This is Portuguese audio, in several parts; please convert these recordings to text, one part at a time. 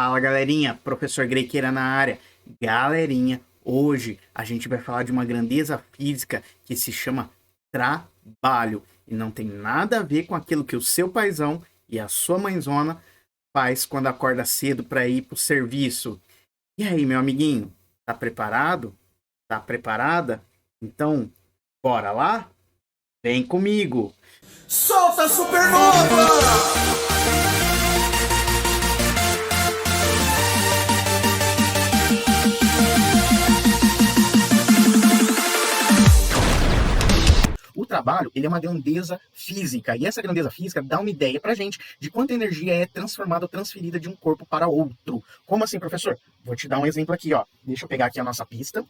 Fala, galerinha, professor Grequeira na área. Galerinha, hoje a gente vai falar de uma grandeza física que se chama trabalho e não tem nada a ver com aquilo que o seu paizão e a sua mãezona faz quando acorda cedo para ir pro serviço. E aí, meu amiguinho, tá preparado? Tá preparada? Então, bora lá? Vem comigo! Solta a supernova! O trabalho, ele é uma grandeza física, e essa grandeza física dá uma ideia pra gente de quanta energia é transformada ou transferida de um corpo para outro. Como assim, professor? Vou te dar um exemplo aqui, ó. Deixa eu pegar aqui a nossa pista.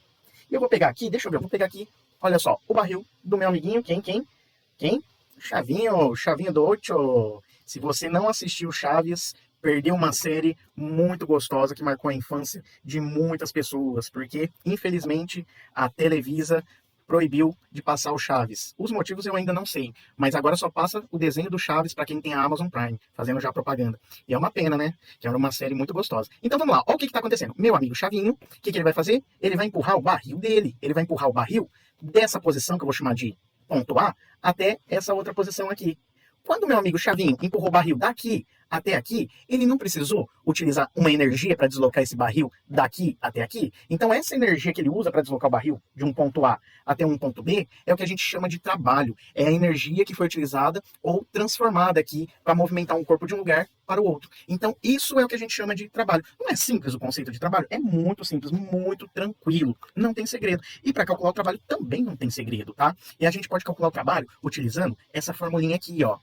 E eu vou pegar aqui, deixa eu ver, eu vou pegar aqui, olha só, o barril do meu amiguinho, quem? Chavinho do Ocho. Se você não assistiu Chaves, perdeu uma série muito gostosa que marcou a infância de muitas pessoas, porque, infelizmente, a Televisa proibiu de passar o Chaves. Os motivos eu ainda não sei, mas agora só passa o desenho do Chaves para quem tem a Amazon Prime, fazendo já propaganda. E é uma pena, né? Que era uma série muito gostosa. Então vamos lá, olha o que está acontecendo. Meu amigo Chavinho, o que ele vai fazer? Ele vai empurrar o barril dele. Ele vai empurrar o barril dessa posição, que eu vou chamar de ponto A, até essa outra posição aqui. Quando meu amigo Chavinho empurrou o barril daqui até aqui, ele não precisou utilizar uma energia para deslocar esse barril daqui até aqui. Então essa energia que ele usa para deslocar o barril de um ponto A até um ponto B é o que a gente chama de trabalho. É a energia que foi utilizada ou transformada aqui para movimentar um corpo de um lugar para o outro. Então isso é o que a gente chama de trabalho. Não é simples o conceito de trabalho? É muito simples, muito tranquilo. Não tem segredo. E para calcular o trabalho também não tem segredo, tá? E a gente pode calcular o trabalho utilizando essa formulinha aqui, ó.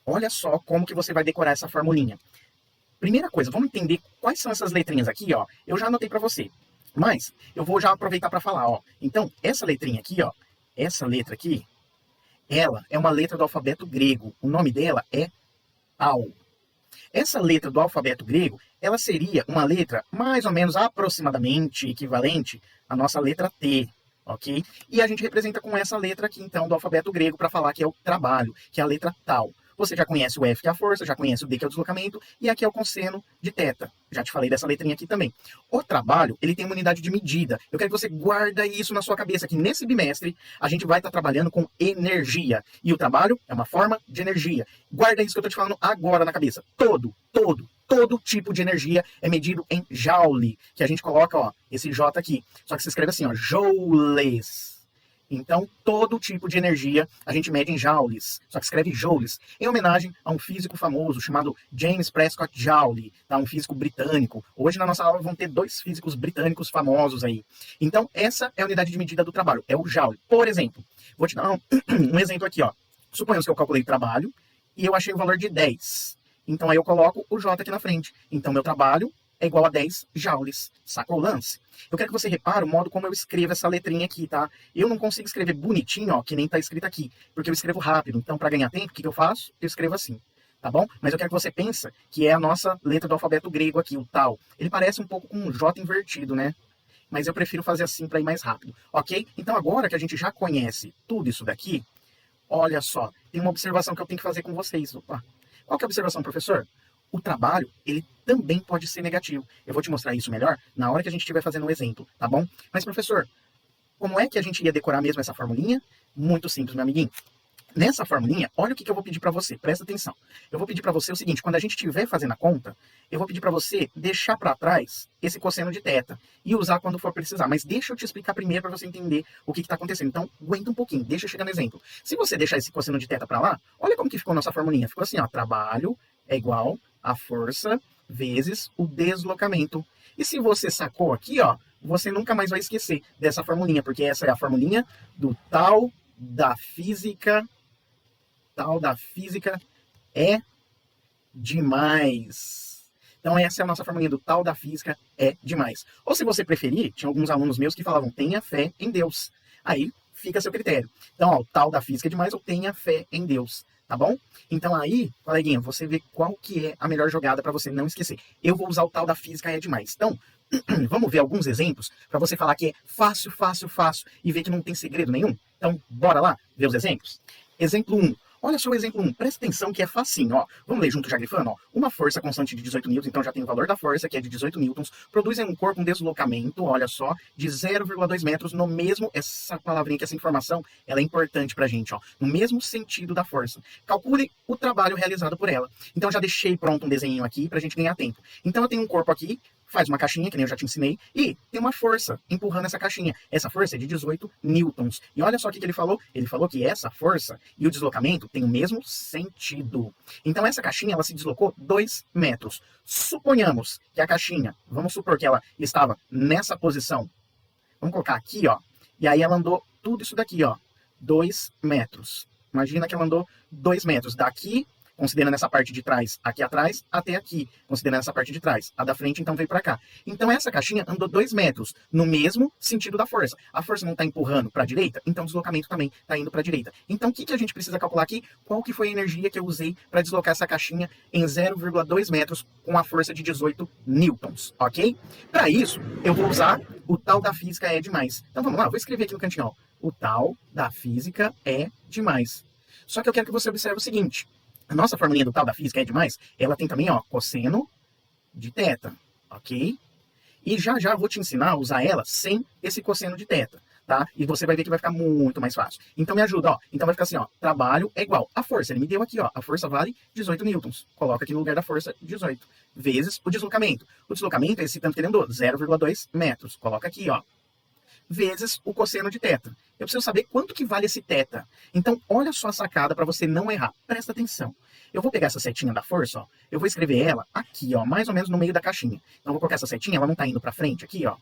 Olha só como que você vai decorar essa formulinha. Primeira coisa, vamos entender quais são essas letrinhas aqui, ó. Eu já anotei para você, mas eu vou já aproveitar para falar, ó. Então, essa letrinha aqui, ó, essa letra aqui, ela é uma letra do alfabeto grego. O nome dela é Tau. Essa letra do alfabeto grego, ela seria uma letra mais ou menos aproximadamente equivalente à nossa letra T, ok? E a gente representa com essa letra aqui, então, do alfabeto grego para falar que é o trabalho, que é a letra Tau. Você já conhece o F, que é a força, já conhece o D, que é o deslocamento, e aqui é o cosseno de θ. Já te falei dessa letrinha aqui também. O trabalho, ele tem uma unidade de medida. Eu quero que você guarda isso na sua cabeça, que nesse bimestre a gente vai estar trabalhando com energia. E o trabalho é uma forma de energia. Guarda isso que eu estou te falando agora na cabeça. Todo tipo de energia é medido em joule, que a gente coloca, ó, esse J aqui. Só que se escreve assim, ó, joules. Então, todo tipo de energia a gente mede em joules, só que escreve joules, em homenagem a um físico famoso chamado James Prescott Joule, tá? Um físico britânico. Hoje na nossa aula vão ter dois físicos britânicos famosos aí. Então, essa é a unidade de medida do trabalho, é o joule. Por exemplo, vou te dar um exemplo aqui, ó. Suponhamos que eu calculei o trabalho e eu achei o valor de 10. Então, aí eu coloco o J aqui na frente. Então, meu trabalho é igual a 10 joules. Sacou o lance? Eu quero que você repare o modo como eu escrevo essa letrinha aqui, tá? Eu não consigo escrever bonitinho, ó, que nem tá escrito aqui, porque eu escrevo rápido. Então, para ganhar tempo, o que eu faço? Eu escrevo assim, tá bom? Mas eu quero que você pense que é a nossa letra do alfabeto grego aqui, o tal. Ele parece um pouco com um J invertido, né? Mas eu prefiro fazer assim para ir mais rápido, ok? Então, agora que a gente já conhece tudo isso daqui, olha só, tem uma observação que eu tenho que fazer com vocês. Opa. Qual que é a observação, professor? O trabalho, ele também pode ser negativo. Eu vou te mostrar isso melhor na hora que a gente estiver fazendo o exemplo, tá bom? Mas, professor, como é que a gente ia decorar mesmo essa formulinha? Muito simples, meu amiguinho. Nessa formulinha, olha o que eu vou pedir para você, presta atenção. Eu vou pedir para você o seguinte, quando a gente estiver fazendo a conta, eu vou pedir para você deixar para trás esse cosseno de θ e usar quando for precisar. Mas deixa eu te explicar primeiro para você entender o que está acontecendo. Então, aguenta um pouquinho, deixa eu chegar no exemplo. Se você deixar esse cosseno de θ para lá, olha como que ficou a nossa formulinha. Ficou assim, ó, trabalho é igual a força vezes o deslocamento. E se você sacou aqui, ó, você nunca mais vai esquecer dessa formulinha, porque essa é a formulinha do tal da física. Tal da física é demais. Então essa é a nossa formulinha do tal da física é demais. Ou se você preferir, tinha alguns alunos meus que falavam, tenha fé em Deus. Aí fica a seu critério. Então, ó, o tal da física é demais ou tenha fé em Deus. Tá bom? Então aí, coleguinha, você vê qual que é a melhor jogada para você não esquecer. Eu vou usar o tal da física é demais. Então, vamos ver alguns exemplos para você falar que é fácil e ver que não tem segredo nenhum? Então, bora lá ver os exemplos? Exemplo 1. Olha só o exemplo 1, presta atenção que é facinho, ó. Vamos ler junto já grifando, ó. Uma força constante de 18 newtons, então já tem o valor da força, que é de 18 newtons, produz em um corpo um deslocamento, olha só, de 0,2 metros no mesmo, essa palavrinha aqui, essa informação, ela é importante pra gente, ó, no mesmo sentido da força. Calcule o trabalho realizado por ela. Então já deixei pronto um desenho aqui pra gente ganhar tempo. Então eu tenho um corpo aqui, faz uma caixinha, que nem eu já te ensinei, e tem uma força empurrando essa caixinha. Essa força é de 18 newtons. E olha só o que ele falou. Ele falou que essa força e o deslocamento têm o mesmo sentido. Então essa caixinha, ela se deslocou 2 metros. Suponhamos que a caixinha, vamos supor que ela estava nessa posição. Vamos colocar aqui, ó. E aí ela andou tudo isso daqui, ó. 2 metros. Imagina que ela andou 2 metros. Daqui, considerando essa parte de trás aqui atrás, até aqui, considerando essa parte de trás. A da frente, então, veio para cá. Então, essa caixinha andou 2 metros, no mesmo sentido da força. A força não está empurrando para a direita, então o deslocamento também está indo para a direita. Então, o que a gente precisa calcular aqui? Qual que foi a energia que eu usei para deslocar essa caixinha em 0,2 metros com a força de 18 newtons, ok? Para isso, eu vou usar o tal da física é demais. Então, vamos lá, vou escrever aqui no cantinho, ó. O tal da física é demais. Só que eu quero que você observe o seguinte. A nossa formulinha do tal da física é demais, ela tem também, ó, cosseno de θ, ok? E já já eu vou te ensinar a usar ela sem esse cosseno de θ, tá? E você vai ver que vai ficar muito mais fácil. Então me ajuda, ó. Então vai ficar assim, ó, trabalho é igual. A força, ele me deu aqui, ó, a força vale 18 newtons. Coloca aqui no lugar da força 18, vezes o deslocamento. O deslocamento é esse tanto que ele andou, 0,2 metros. Coloca aqui, ó, vezes o cosseno de θ. Eu preciso saber quanto que vale esse θ. Então, olha só a sacada para você não errar. Presta atenção. Eu vou pegar essa setinha da força, ó. Eu vou escrever ela aqui, ó, mais ou menos no meio da caixinha. Então, eu vou colocar essa setinha, ela não está indo para frente aqui, ó.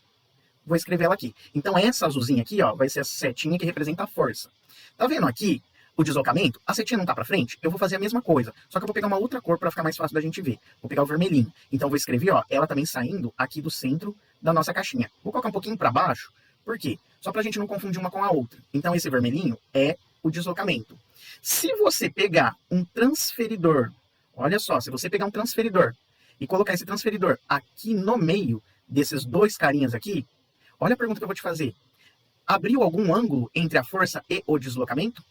Vou escrever ela aqui. Então, essa azulzinha aqui, ó, vai ser essa setinha que representa a força. Tá vendo aqui o deslocamento? A setinha não está para frente? Eu vou fazer a mesma coisa. Só que eu vou pegar uma outra cor para ficar mais fácil da gente ver. Vou pegar o vermelhinho. Então, eu vou escrever, ó, ela também saindo aqui do centro da nossa caixinha. Vou colocar um pouquinho para baixo. Por quê? Só para a gente não confundir uma com a outra. Então, esse vermelhinho é o deslocamento. Se você pegar um transferidor, olha só, se você pegar um transferidor e colocar esse transferidor aqui no meio desses dois carinhas aqui, olha a pergunta que eu vou te fazer. Abriu algum ângulo entre a força e o deslocamento?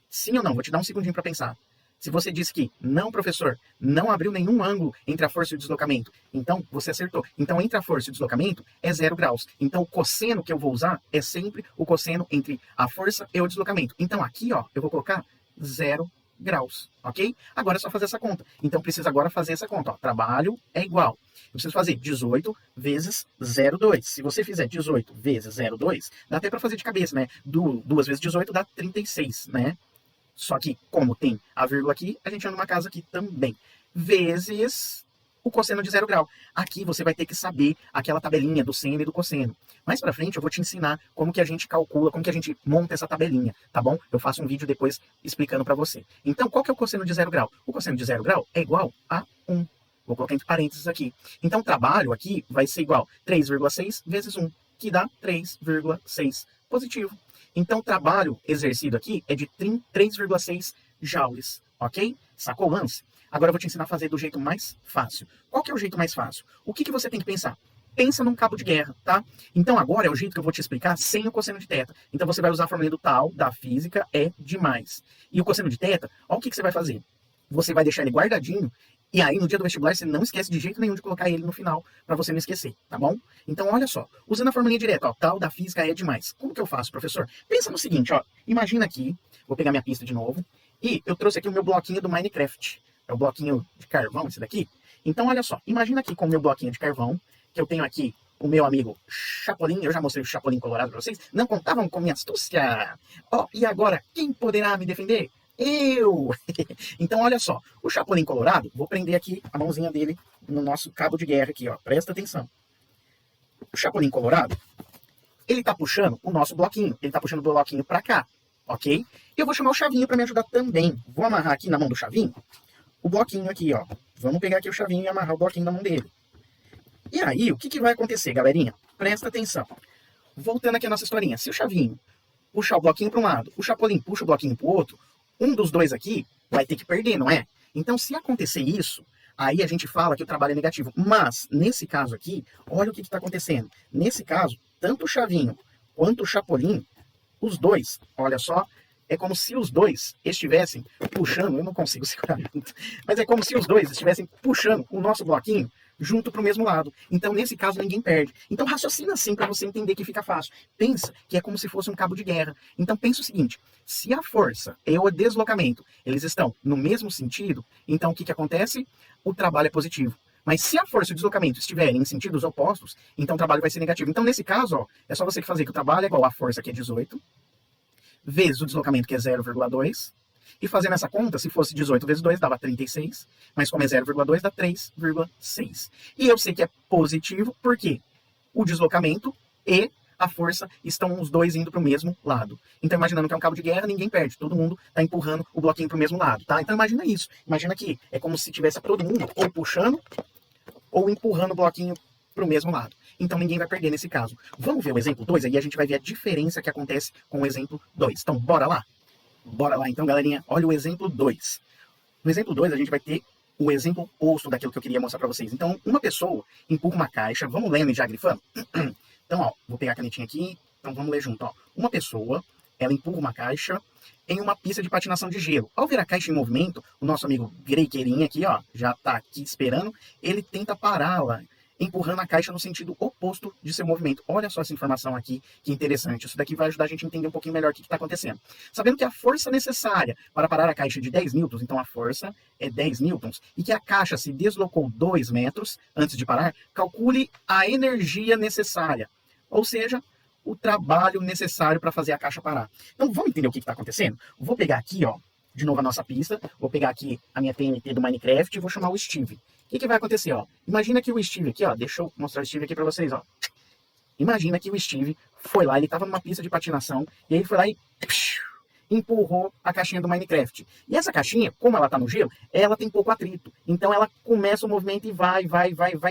Sim ou não? Vou te dar um segundinho para pensar. Se você disse que não, professor, não abriu nenhum ângulo entre a força e o deslocamento, então você acertou. Então, entre a força e o deslocamento é 0 graus. Então, o cosseno que eu vou usar é sempre o cosseno entre a força e o deslocamento. Então, aqui, ó, eu vou colocar 0 graus, ok? Agora é só fazer essa conta. Então, precisa agora fazer essa conta, ó. Trabalho é igual. Eu preciso fazer 18 vezes 0,2. Se você fizer 18 vezes 0,2, dá até para fazer de cabeça, né? 2 vezes 18 dá 36, né? Só que, como tem a vírgula aqui, a gente anda numa casa aqui também. Vezes o cosseno de 0 grau. Aqui você vai ter que saber aquela tabelinha do seno e do cosseno. Mais pra frente eu vou te ensinar como que a gente calcula, como que a gente monta essa tabelinha, tá bom? Eu faço um vídeo depois explicando pra você. Então, qual que é o cosseno de 0 grau? O cosseno de 0 grau é igual a 1. Vou colocar entre parênteses aqui. Então, o trabalho aqui vai ser igual a 3,6 vezes 1, que dá 3,6 positivo. Então, o trabalho exercido aqui é de 3,6 joules, ok? Sacou o lance? Agora eu vou te ensinar a fazer do jeito mais fácil. Qual que é o jeito mais fácil? O que você tem que pensar? Pensa num cabo de guerra, tá? Então, agora é o jeito que eu vou te explicar sem o cosseno de θ. Então, você vai usar a fórmula do tal, da física, é demais. E o cosseno de θ, olha o que você vai fazer. Você vai deixar ele guardadinho. E aí, no dia do vestibular, você não esquece de jeito nenhum de colocar ele no final, para você não esquecer, tá bom? Então, olha só, usando a formulinha direta, ó, tal da física é demais. Como que eu faço, professor? Pensa no seguinte, ó, imagina aqui, vou pegar minha pista de novo, e eu trouxe aqui o meu bloquinho do Minecraft. É o bloquinho de carvão, esse daqui. Então, olha só, imagina aqui com o meu bloquinho de carvão, que eu tenho aqui o meu amigo Chapolin, eu já mostrei o Chapolin colorado para vocês, não contavam com minha astúcia. Ó, e agora, quem poderá me defender? Eu! Então, olha só, o Chapolin colorado, vou prender aqui a mãozinha dele no nosso cabo de guerra aqui, ó, presta atenção. O Chapolin colorado, ele tá puxando o nosso bloquinho, ele tá puxando o bloquinho pra cá, ok? Eu vou chamar o Chavinho pra me ajudar também. Vou amarrar aqui na mão do Chavinho o bloquinho aqui, ó. Vamos pegar aqui o Chavinho e amarrar o bloquinho na mão dele. E aí, o que vai acontecer, galerinha? Presta atenção. Voltando aqui a nossa historinha, se o Chavinho puxar o bloquinho para um lado, o Chapolin puxa o bloquinho pro outro, um dos dois aqui vai ter que perder, não é? Então, se acontecer isso, aí a gente fala que o trabalho é negativo. Mas, nesse caso aqui, olha o que está acontecendo. Nesse caso, tanto o Chavinho quanto o Chapolin, os dois, olha só, é como se os dois estivessem puxando, eu não consigo segurar muito, mas é como se os dois estivessem puxando o nosso bloquinho junto para o mesmo lado. Então, nesse caso, ninguém perde. Então, raciocina assim para você entender que fica fácil. Pensa que é como se fosse um cabo de guerra. Então, pensa o seguinte, se a força e o deslocamento, eles estão no mesmo sentido, então o que acontece? O trabalho é positivo. Mas se a força e o deslocamento estiverem em sentidos opostos, então o trabalho vai ser negativo. Então, nesse caso, ó, é só você fazer que o trabalho é igual à força, que é 18, vezes o deslocamento, que é 0,2, e fazendo essa conta, se fosse 18 vezes 2, dava 36, mas como é 0,2, dá 3,6. E eu sei que é positivo, porque o deslocamento e a força estão os dois indo para o mesmo lado. Então, imaginando que é um cabo de guerra, ninguém perde. Todo mundo está empurrando o bloquinho para o mesmo lado, tá? Então, imagina isso. Imagina que é como se tivesse todo mundo ou puxando ou empurrando o bloquinho para o mesmo lado. Então, ninguém vai perder nesse caso. Vamos ver o exemplo 2? Aí a gente vai ver a diferença que acontece com o exemplo 2. Então, bora lá? Bora lá, então, galerinha. Olha o exemplo 2. No exemplo 2, a gente vai ter o exemplo oposto daquilo que eu queria mostrar para vocês. Então, uma pessoa empurra uma caixa. Vamos lendo e já grifando? Então, ó, vou pegar a canetinha aqui. Então, vamos ler junto, ó. Uma pessoa, ela empurra uma caixa em uma pista de patinação de gelo. Ao ver a caixa em movimento, o nosso amigo Greiqueirinha aqui, ó, já tá aqui esperando, ele tenta pará-la, empurrando a caixa no sentido oposto de seu movimento. Olha só essa informação aqui, que interessante. Isso daqui vai ajudar a gente a entender um pouquinho melhor o que está acontecendo. Sabendo que a força necessária para parar a caixa é de 10 newtons, então a força é 10 newtons, e que a caixa se deslocou 2 metros antes de parar, calcule a energia necessária, ou seja, o trabalho necessário para fazer a caixa parar. Então vamos entender o que está acontecendo? Vou pegar aqui, ó, de novo a nossa pista, vou pegar aqui a minha TNT do Minecraft e vou chamar o Steve. O que vai acontecer, ó? Imagina que o Steve aqui, ó, deixa eu mostrar o Steve aqui para vocês, ó. Imagina que o Steve foi lá, ele estava numa pista de patinação, e aí ele foi lá e empurrou a caixinha do Minecraft. E essa caixinha, como ela está no gelo, ela tem pouco atrito. Então ela começa o movimento e vai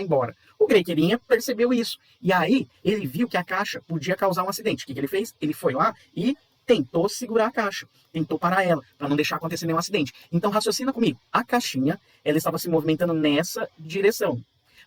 embora. O Greiqueirinha percebeu isso. E aí ele viu que a caixa podia causar um acidente. O que ele fez? Ele foi lá e tentou segurar a caixa, tentou parar ela, para não deixar acontecer nenhum acidente. Então raciocina comigo, a caixinha, ela estava se movimentando nessa direção.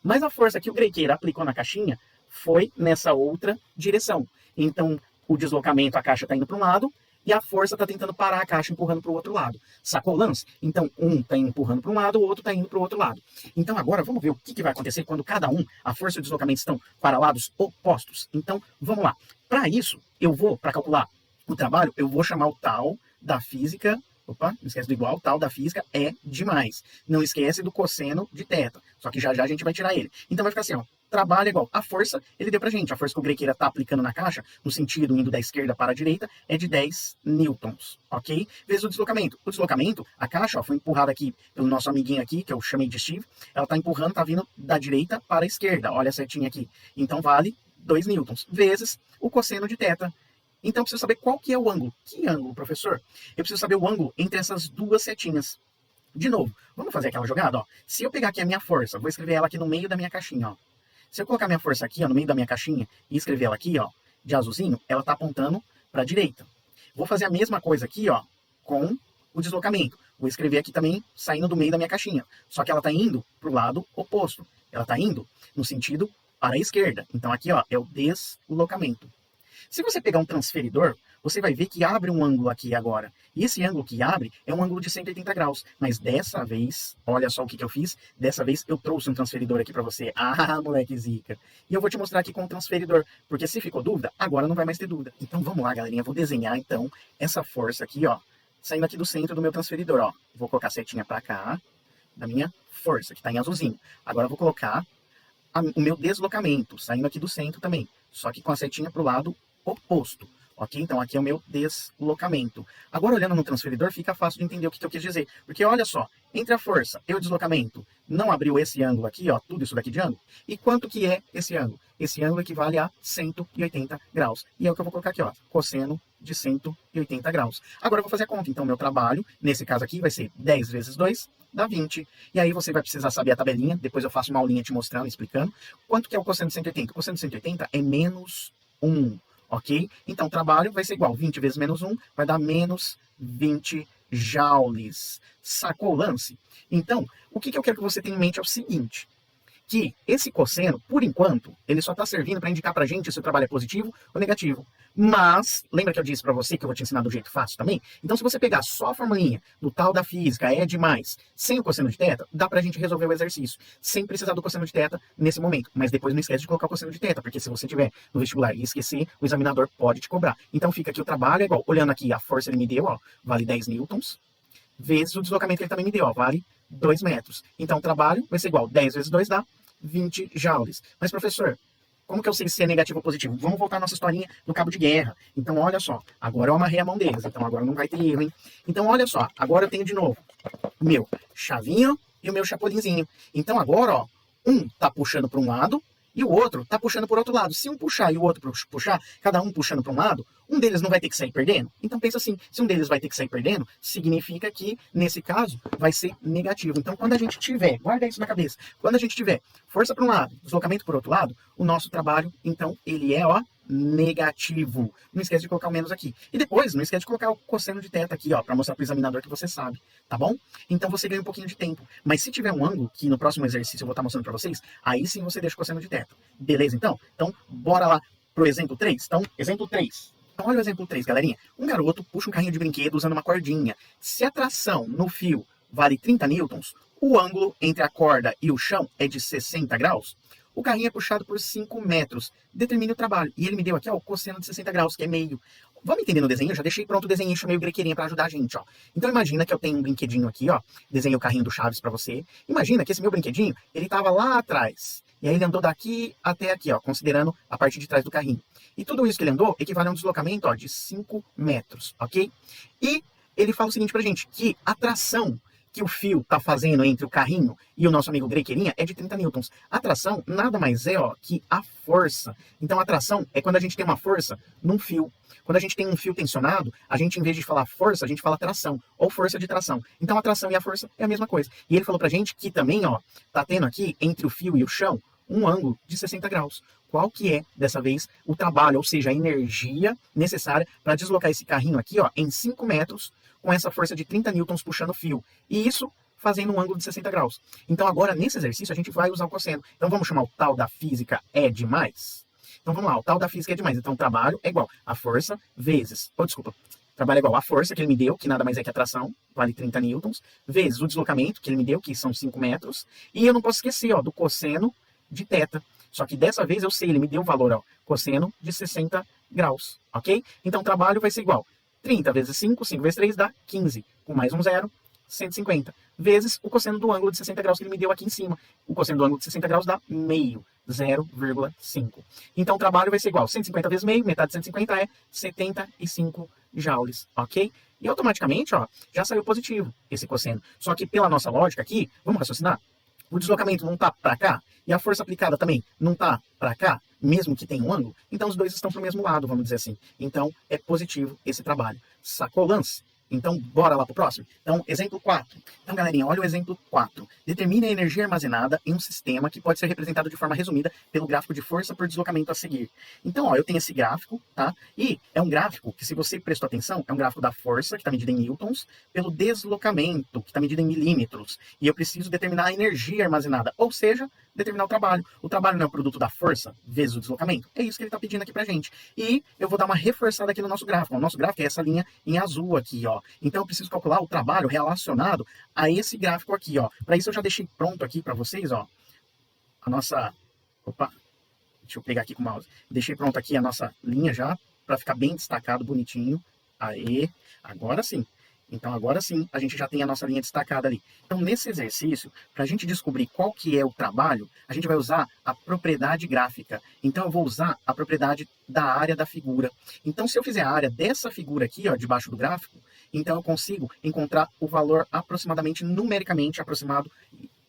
Mas a força que o Greiqueira aplicou na caixinha foi nessa outra direção. Então o deslocamento, a caixa está indo para um lado, e a força está tentando parar a caixa, empurrando para o outro lado. Sacou o lance? Então, um está empurrando para um lado, o outro está indo para o outro lado. Então, agora, vamos ver o que vai acontecer quando cada um, a força e o deslocamento estão para lados opostos. Então, vamos lá. Para isso, eu vou, para calcular o trabalho, eu vou chamar o tal da física. Opa, não esquece do igual, tal da física é demais. Não esquece do cosseno de θ. Só que já a gente vai tirar ele. Então, vai ficar assim, ó. Trabalho é igual. A força, ele deu pra gente. A força que o Greiqueira tá aplicando na caixa, no sentido indo da esquerda para a direita, é de 10 newtons, ok? Vezes o deslocamento. O deslocamento, a caixa, ó, foi empurrada aqui pelo nosso amiguinho aqui, que eu chamei de Steve. Ela tá empurrando, tá vindo da direita para a esquerda. Olha a setinha aqui. Então, vale 2 newtons. Vezes o cosseno de θ. Então, eu preciso saber qual que é o ângulo. Que ângulo, professor? Eu preciso saber o ângulo entre essas duas setinhas. De novo, vamos fazer aquela jogada, ó. Se eu pegar aqui a minha força, vou escrever ela aqui no meio da minha caixinha, ó. Se eu colocar minha força aqui, ó, no meio da minha caixinha, e escrever ela aqui, ó, de azulzinho, ela tá apontando para a direita. Vou fazer a mesma coisa aqui, ó, com o deslocamento. Vou escrever aqui também, saindo do meio da minha caixinha. Só que ela tá indo para o lado oposto. Ela tá indo no sentido para a esquerda. Então aqui, ó, é o deslocamento. Se você pegar um transferidor, você vai ver que abre um ângulo aqui agora. E esse ângulo que abre é um ângulo de 180 graus. Mas dessa vez, olha só o que eu fiz. Dessa vez eu trouxe um transferidor aqui para você. Ah, moleque zica. E eu vou te mostrar aqui com o transferidor. Porque se ficou dúvida, agora não vai mais ter dúvida. Então vamos lá, galerinha. Eu vou desenhar, então, essa força aqui, ó. Saindo aqui do centro do meu transferidor, ó. Vou colocar a setinha para cá, da minha força, que está em azulzinho. Agora eu vou colocar o meu deslocamento, saindo aqui do centro também. Só que com a setinha para o lado oposto. Ok? Então aqui é o meu deslocamento. Agora olhando no transferidor fica fácil de entender o que eu quis dizer. Porque olha só, entre a força e o deslocamento, não abriu esse ângulo aqui, ó, tudo isso daqui de ângulo. E quanto que é esse ângulo? Esse ângulo equivale a 180 graus. E é o que eu vou colocar aqui, ó, cosseno de 180 graus. Agora eu vou fazer a conta. Então meu trabalho, nesse caso aqui, vai ser 10 vezes 2, dá 20. E aí você vai precisar saber a tabelinha, depois eu faço uma aulinha te mostrando, explicando. Quanto que é o cosseno de 180? O cosseno de 180 é menos 1. Ok? Então, o trabalho vai ser igual. 20 vezes menos 1 vai dar menos 20 joules. Sacou o lance? Então, o que eu quero que você tenha em mente é o seguinte. que esse cosseno, por enquanto, ele só está servindo para indicar para a gente se o trabalho é positivo ou negativo. Mas, lembra que eu disse para você que eu vou te ensinar do jeito fácil também? Então, se você pegar só a formulinha do tal da física, é demais, sem o cosseno de θ, dá para a gente resolver o exercício, sem precisar do cosseno de θ nesse momento. Mas depois não esquece de colocar o cosseno de θ, porque se você tiver no vestibular e esquecer, o examinador pode te cobrar. Então, fica aqui o trabalho, é igual, olhando aqui, a força ele me deu, ó, vale 10 newtons, vezes o deslocamento que ele também me deu, ó, vale 2 metros. Então, o trabalho vai ser igual, 10 vezes 2 dá 20 joules. Mas, professor, como que eu sei se é negativo ou positivo? Vamos voltar à nossa historinha do cabo de guerra. Então, olha só. Agora eu amarrei a mão deles. Então, agora não vai ter erro, hein? Então, olha só. Agora eu tenho de novo o meu chavinho e o meu chapolinzinho. Então, agora, ó, um tá puxando para um lado e o outro tá puxando por outro lado. Se um puxar e o outro puxar, cada um puxando para um lado, um deles não vai ter que sair perdendo? Então pensa assim, se um deles vai ter que sair perdendo, significa que, nesse caso, vai ser negativo. Então quando a gente tiver, guarda isso na cabeça, quando a gente tiver força para um lado, deslocamento por outro lado, o nosso trabalho, então, ele é, ó, negativo. Não esquece de colocar o menos aqui. E depois, não esquece de colocar o cosseno de θ aqui, ó, para mostrar para o examinador que você sabe, tá bom? Então você ganha um pouquinho de tempo. Mas se tiver um ângulo, que no próximo exercício eu vou estar mostrando para vocês, aí sim você deixa o cosseno de θ. Beleza, então? Então, bora lá pro exemplo 3. Então, exemplo 3. Então, olha o exemplo 3, galerinha. Um garoto puxa um carrinho de brinquedo usando uma cordinha. Se a tração no fio vale 30 newtons, o ângulo entre a corda e o chão é de 60 graus. O carrinho é puxado por 5 metros. Determine o trabalho. E ele me deu aqui, ó, o cosseno de 60 graus, que é meio. Vamos entender no desenho? Eu já deixei pronto o desenho, meio grequeirinha para ajudar a gente, ó. Então imagina que eu tenho um brinquedinho aqui, ó. Desenhei o carrinho do Chaves para você. Imagina que esse meu brinquedinho, ele tava lá atrás. E aí ele andou daqui até aqui, ó, considerando a parte de trás do carrinho. E tudo isso que ele andou equivale a um deslocamento, ó, de 5 metros, ok? E ele fala o seguinte pra gente, que a tração que o fio está fazendo entre o carrinho e o nosso amigo grequeirinha é de 30 newtons. A tração nada mais é, ó, que a força. Então a tração é quando a gente tem uma força num fio. Quando a gente tem um fio tensionado, a gente, em vez de falar força, a gente fala tração, ou força de tração. Então a tração e a força é a mesma coisa. E ele falou pra gente que também, ó, tá tendo aqui, entre o fio e o chão, um ângulo de 60 graus. Qual que é, dessa vez, o trabalho, ou seja, a energia necessária para deslocar esse carrinho aqui, ó, em 5 metros, com essa força de 30 newtons puxando o fio. E isso fazendo um ângulo de 60 graus. Então agora, nesse exercício, a gente vai usar o cosseno. Então vamos chamar o tal da física é demais? Então vamos lá, o tal da física é demais. Então o trabalho é igual a força vezes... Trabalho é igual a força que ele me deu, que nada mais é que a tração, vale 30 newtons, vezes o deslocamento que ele me deu, que são 5 metros. E eu não posso esquecer, ó, do cosseno de θ. Só que dessa vez eu sei, ele me deu o valor, ó, cosseno de 60 graus, ok? Então o trabalho vai ser igual 30 vezes 5, 5 vezes 3 dá 15, com mais um zero, 150, vezes o cosseno do ângulo de 60 graus que ele me deu aqui em cima. O cosseno do ângulo de 60 graus dá meio, 0,5. Então o trabalho vai ser igual 150 vezes meio, metade de 150 é 75 joules, ok? E automaticamente, ó, já saiu positivo esse cosseno. Só que pela nossa lógica aqui, vamos raciocinar? O deslocamento não está para cá e a força aplicada também não está para cá, mesmo que tenha um ângulo, então os dois estão para o mesmo lado, vamos dizer assim. Então é positivo esse trabalho. Sacou o lance? Então, bora lá pro próximo. Então, exemplo 4. Então, galerinha, olha o exemplo 4. Determine a energia armazenada em um sistema que pode ser representado de forma resumida pelo gráfico de força por deslocamento a seguir. Então, ó, eu tenho esse gráfico, tá? E é um gráfico que, se você prestou atenção, é um gráfico da força, que está medida em newtons, pelo deslocamento, que está medido em milímetros. E eu preciso determinar a energia armazenada, ou seja, determinar o trabalho. O trabalho não é o produto da força vezes o deslocamento? É isso que ele está pedindo aqui pra gente. E eu vou dar uma reforçada aqui no nosso gráfico. O nosso gráfico é essa linha em azul aqui, ó. Então eu preciso calcular o trabalho relacionado a esse gráfico aqui, ó. Para isso eu já deixei pronto aqui para vocês, ó. A nossa... Opa! Deixa eu pegar aqui com o mouse. Deixei pronto aqui a nossa linha já, para ficar bem destacado, bonitinho. Aê! Agora sim. Então, agora sim, a gente já tem a nossa linha destacada ali. Então, nesse exercício, para a gente descobrir qual que é o trabalho, a gente vai usar a propriedade gráfica. Então, eu vou usar a propriedade da área da figura. Então, se eu fizer a área dessa figura aqui, ó, debaixo do gráfico, então eu consigo encontrar o valor aproximadamente, numericamente aproximado,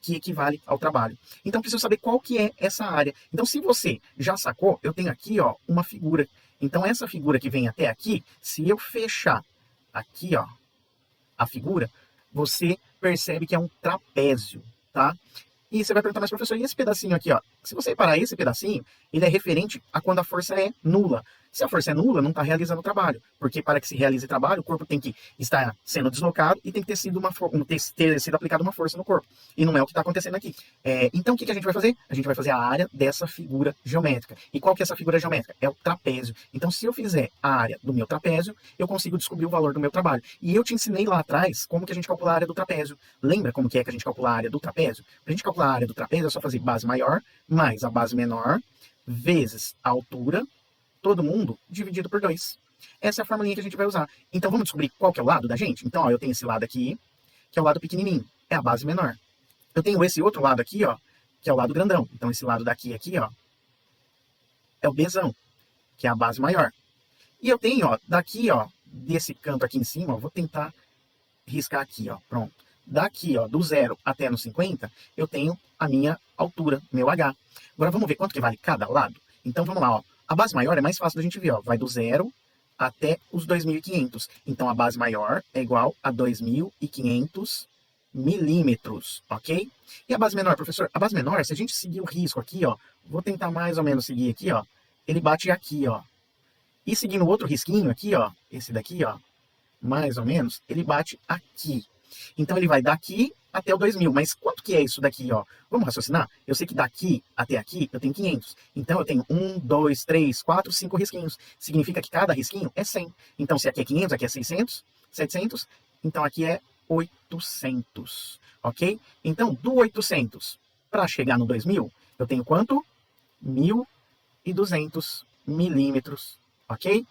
que equivale ao trabalho. Então, preciso saber qual que é essa área. Então, se você já sacou, eu tenho aqui, ó, uma figura. Então, essa figura que vem até aqui, se eu fechar aqui, ó, a figura, você percebe que é um trapézio, tá? E você vai perguntar, mas professor, e esse pedacinho aqui, ó? Se você reparar esse pedacinho, ele é referente a quando a força é nula. Se a força é nula, não está realizando o trabalho, porque para que se realize trabalho, o corpo tem que estar sendo deslocado e tem que ter sido, ter sido aplicada uma força no corpo. E não é o que está acontecendo aqui. Então, o que a gente vai fazer? A gente vai fazer a área dessa figura geométrica. E qual que é essa figura geométrica? É o trapézio. Então, se eu fizer a área do meu trapézio, eu consigo descobrir o valor do meu trabalho. E eu te ensinei lá atrás como que a gente calcula a área do trapézio. Lembra como que é que a gente calcula a área do trapézio? Para a gente calcular a área do trapézio, é só fazer base maior mais a base menor vezes a altura, todo mundo, dividido por 2. Essa é a formulinha que a gente vai usar. Então, vamos descobrir qual que é o lado da gente? Então, ó, eu tenho esse lado aqui, que é o lado pequenininho. É a base menor. Eu tenho esse outro lado aqui, ó, que é o lado grandão. Então, esse lado daqui, aqui, ó, é o Bzão, que é a base maior. E eu tenho, ó, daqui, ó, desse canto aqui em cima, ó, vou tentar riscar aqui, ó, pronto. Daqui, ó, do 0 até no 50, eu tenho a minha altura, meu H. Agora, vamos ver quanto que vale cada lado? Então, vamos lá, ó. A base maior é mais fácil da gente ver, ó. Vai do 0 até os 2.500. Então, a base maior é igual a 2.500 milímetros, ok? E a base menor, professor? A base menor, se a gente seguir o risco aqui, ó, vou tentar mais ou menos seguir aqui, ó, ele bate aqui, ó. E seguindo o outro risquinho aqui, ó, esse daqui, ó, mais ou menos, ele bate aqui. Então, ele vai daqui até o 2.000. Mas quanto que é isso daqui, ó? Vamos raciocinar? Eu sei que daqui até aqui eu tenho 500. Então, eu tenho 1, 2, 3, 4, 5 risquinhos. Significa que cada risquinho é 100. Então, se aqui é 500, aqui é 600, 700. Então, aqui é 800. Ok? Então, do 800 para chegar no 2.000, eu tenho quanto? 1.200 milímetros. Ok?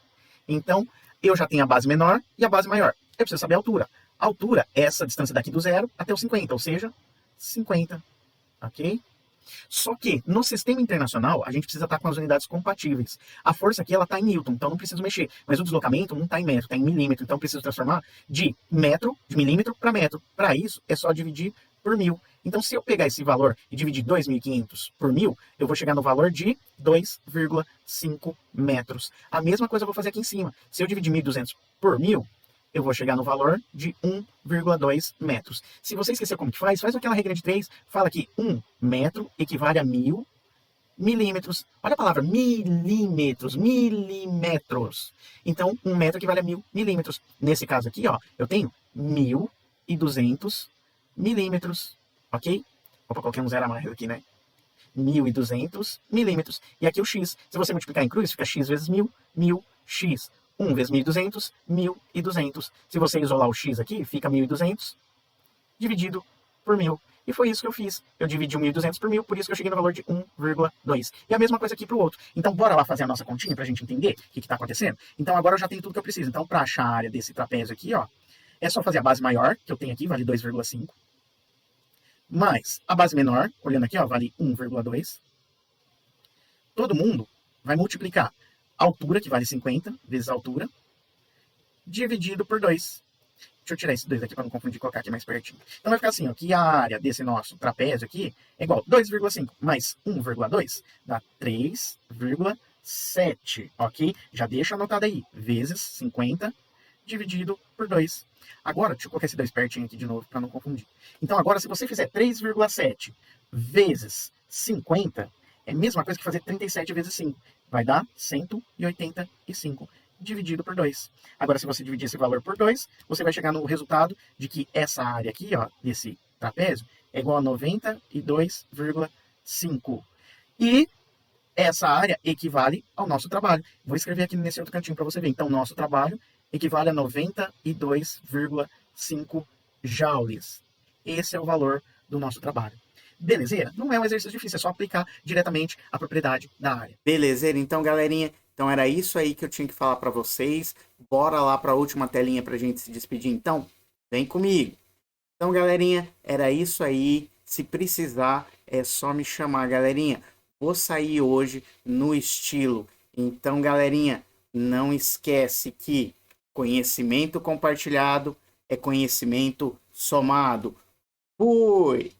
Então, eu já tenho a base menor e a base maior. Eu preciso saber a altura. A altura é essa distância daqui do 0 até o 50, ou seja, 50, ok? Só que, no sistema internacional, a gente precisa estar com as unidades compatíveis. A força aqui, ela está em Newton, então não preciso mexer. Mas o deslocamento não está em metro, está em milímetro. Então, eu preciso transformar de milímetro para metro. Para isso, é só dividir por 1.000. Então, se eu pegar esse valor e dividir 2.500 por 1.000, eu vou chegar no valor de 2,5 metros. A mesma coisa eu vou fazer aqui em cima. Se eu dividir 1.200 por 1.000, eu vou chegar no valor de 1,2 metros. Se você esqueceu como que faz aquela regra de 3, fala que 1 metro equivale a 1.000 milímetros. Olha a palavra, milímetros, milimetros. Então, 1 metro equivale a 1.000 milímetros. Nesse caso aqui, ó, eu tenho 1.200 milímetros, ok? Opa, coloquei um zero a mais aqui, né? 1.200 milímetros. E aqui o x. Se você multiplicar em cruz, fica x vezes 1.000, 1.000x. 1 vezes 1.200, 1.200. Se você isolar o x aqui, fica 1.200 dividido por 1.000. E foi isso que eu fiz. Eu dividi 1.200 por 1.000, por isso que eu cheguei no valor de 1,2. E a mesma coisa aqui para o outro. Então, bora lá fazer a nossa continha para a gente entender o que está acontecendo? Então, agora eu já tenho tudo que eu preciso. Então, para achar a área desse trapézio aqui, ó, é só fazer a base maior, que eu tenho aqui, vale 2,5. Mais a base menor, olhando aqui, ó, vale 1,2. Todo mundo vai multiplicar a altura, que vale 50, vezes a altura, dividido por 2. Deixa eu tirar esse 2 aqui para não confundir e colocar aqui mais pertinho. Então vai ficar assim, ó, que a área desse nosso trapézio aqui é igual a 2,5 mais 1,2 dá 3,7, ok? Já deixa anotado aí, vezes 50 dividido por 2. Agora, deixa eu colocar esse 2 pertinho aqui de novo para não confundir. Então agora, se você fizer 3,7 vezes 50, é a mesma coisa que fazer 37 vezes 5. Vai dar 185 dividido por 2. Agora, se você dividir esse valor por 2, você vai chegar no resultado de que essa área aqui, ó, desse trapézio, é igual a 92,5. E essa área equivale ao nosso trabalho. Vou escrever aqui nesse outro cantinho para você ver. Então, nosso trabalho equivale a 92,5 joules. Esse é o valor do nosso trabalho. Belezeira? Não é um exercício difícil, é só aplicar diretamente a propriedade da área. Belezeira? Então, galerinha, então era isso aí que eu tinha que falar para vocês. Bora lá para a última telinha para a gente se despedir, então? Vem comigo. Então, galerinha, era isso aí. Se precisar, é só me chamar, galerinha. Vou sair hoje no estilo. Então, galerinha, não esquece que conhecimento compartilhado é conhecimento somado. Fui!